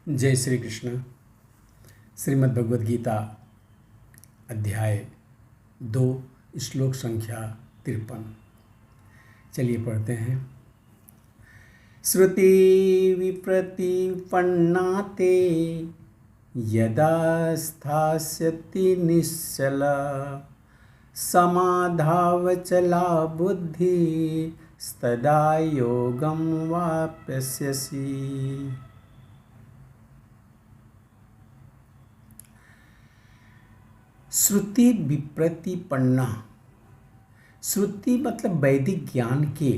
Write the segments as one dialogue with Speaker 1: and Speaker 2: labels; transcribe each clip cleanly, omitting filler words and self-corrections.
Speaker 1: जय श्री कृष्ण। श्रीमद् भगवद गीता अध्याय 2 श्लोक संख्या 53। चलिए पढ़ते हैं। श्रुति विप्रतिपन्ना ते यदा स्थास्यति निश्चला समाधावचला बुद्धि तदा योगं वाप्स्यसि। श्रुति विप्रतिपन्ना। श्रुति मतलब वैदिक ज्ञान के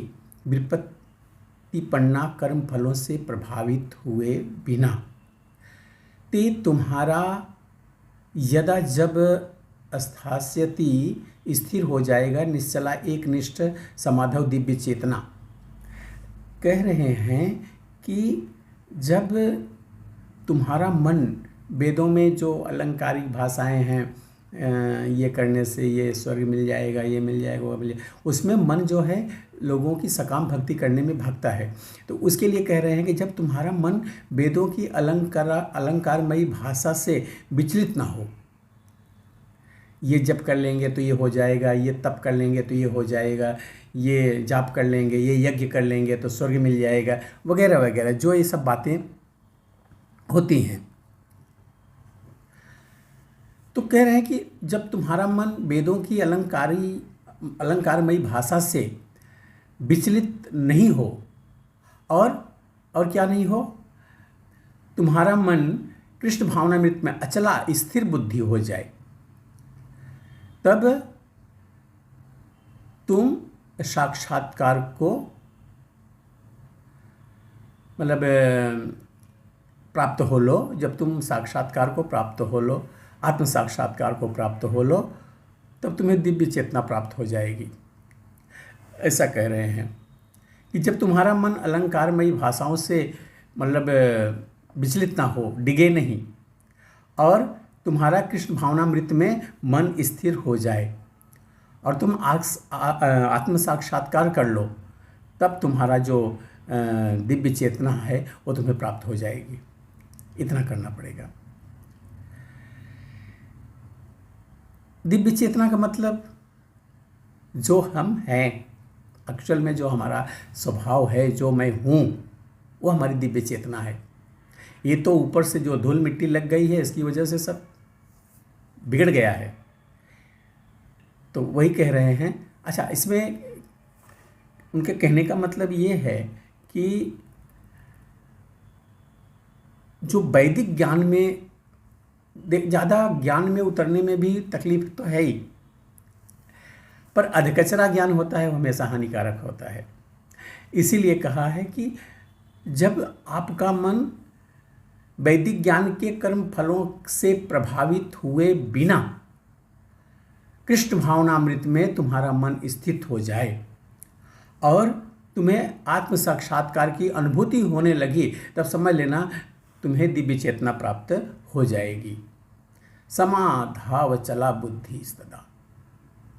Speaker 1: विप्रतिपन्ना कर्म फलों से प्रभावित हुए बिना ते तुम्हारा यदा जब स्थास्यति स्थिर हो जाएगा निश्चला एक निष्ठ समाधव दिव्य चेतना। कह रहे हैं कि जब तुम्हारा मन वेदों में जो अलंकारिक भाषाएं हैं, ये करने से ये स्वर्ग मिल जाएगा, ये मिल जाएगा, वो मिल जाएगा, उसमें मन जो है लोगों की सकाम भक्ति करने में भागता है। तो उसके लिए कह रहे हैं कि जब तुम्हारा मन वेदों की अलंकारमयी भाषा से विचलित ना हो, ये जप कर लेंगे तो ये हो जाएगा, ये तप कर लेंगे तो ये हो जाएगा, ये जाप कर लेंगे, ये यज्ञ कर लेंगे तो स्वर्ग मिल जाएगा, वगैरह वगैरह, जो ये सब बातें होती हैं। तो कह रहे हैं कि जब तुम्हारा मन वेदों की अलंकारमयी भाषा से विचलित नहीं हो और क्या नहीं हो, तुम्हारा मन कृष्ण भावनामृत में अचला स्थिर बुद्धि हो जाए, तब तुम साक्षात्कार को मतलब प्राप्त हो लो। जब तुम साक्षात्कार को प्राप्त हो लो, आत्म साक्षात्कार को प्राप्त हो लो, तब तुम्हें दिव्य चेतना प्राप्त हो जाएगी। ऐसा कह रहे हैं कि जब तुम्हारा मन अलंकारमयी भाषाओं से मतलब विचलित ना हो, डिगे नहीं, और तुम्हारा कृष्ण भावनामृत में मन स्थिर हो जाए और तुम आत्म साक्षात्कार कर लो, तब तुम्हारा जो दिव्य चेतना है वो तुम्हें प्राप्त हो जाएगी। इतना करना पड़ेगा। दिव्य चेतना का मतलब जो हम हैं, एक्चुअल में जो हमारा स्वभाव है, जो मैं हूँ, वो हमारी दिव्य चेतना है। ये तो ऊपर से जो धूल मिट्टी लग गई है, इसकी वजह से सब बिगड़ गया है। तो वही कह रहे हैं। अच्छा, इसमें उनके कहने का मतलब ये है कि जो वैदिक ज्ञान में ज़्यादा ज्ञान में उतरने में भी तकलीफ तो है ही, पर अधकचरा ज्ञान होता है वो हमेशा हानिकारक होता है। इसीलिए कहा है कि जब आपका मन वैदिक ज्ञान के कर्म फलों से प्रभावित हुए बिना कृष्ण भावनामृत में तुम्हारा मन स्थित हो जाए और तुम्हें आत्म साक्षात्कार की अनुभूति होने लगी, तब समझ लेना तुम्हें दिव्य चेतना प्राप्त हो जाएगी। समाधावचला बुद्धि तदा,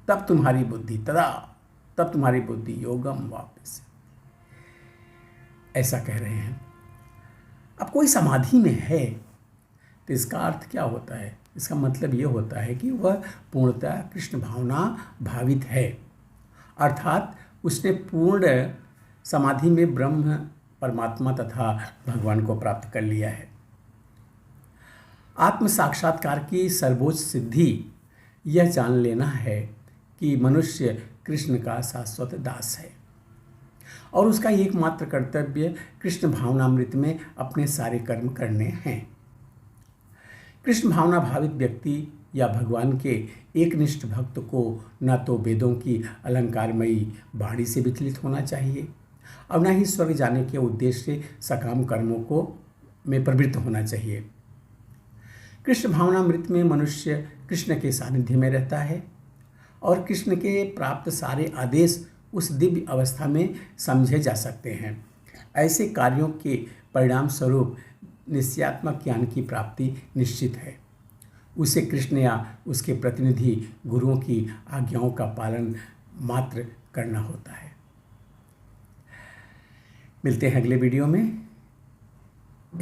Speaker 1: तब तुम्हारी बुद्धि योगम वापस। ऐसा कह रहे हैं। अब कोई समाधि में है तो इसका अर्थ क्या होता है? इसका मतलब ये होता है कि वह पूर्णतः कृष्ण भावना भावित है, अर्थात उसने पूर्ण समाधि में ब्रह्म परमात्मा तथा भगवान को प्राप्त कर लिया है। आत्म साक्षात्कार की सर्वोच्च सिद्धि यह जान लेना है कि मनुष्य कृष्ण का शाश्वत दास है और उसका एकमात्र कर्तव्य कृष्ण भावनामृत में अपने सारे कर्म करने हैं। कृष्ण भावना भावित व्यक्ति या भगवान के एकनिष्ठ भक्त को न तो वेदों की अलंकारमयी वाणी से विचलित होना चाहिए और न ही स्वर्ग जाने के उद्देश्य से सकाम कर्मों को में प्रवृत्त होना चाहिए। कृष्ण भावनामृत में मनुष्य कृष्ण के सानिध्य में रहता है और कृष्ण के प्राप्त सारे आदेश उस दिव्य अवस्था में समझे जा सकते हैं। ऐसे कार्यों के परिणाम स्वरूप निश्चयात्मक ज्ञान की प्राप्ति निश्चित है। उसे कृष्ण या उसके प्रतिनिधि गुरुओं की आज्ञाओं का पालन मात्र करना होता है। मिलते हैं अगले वीडियो में।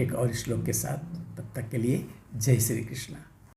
Speaker 1: एक और श्लोक के साथ, तब तक के लिए जय श्री कृष्ण।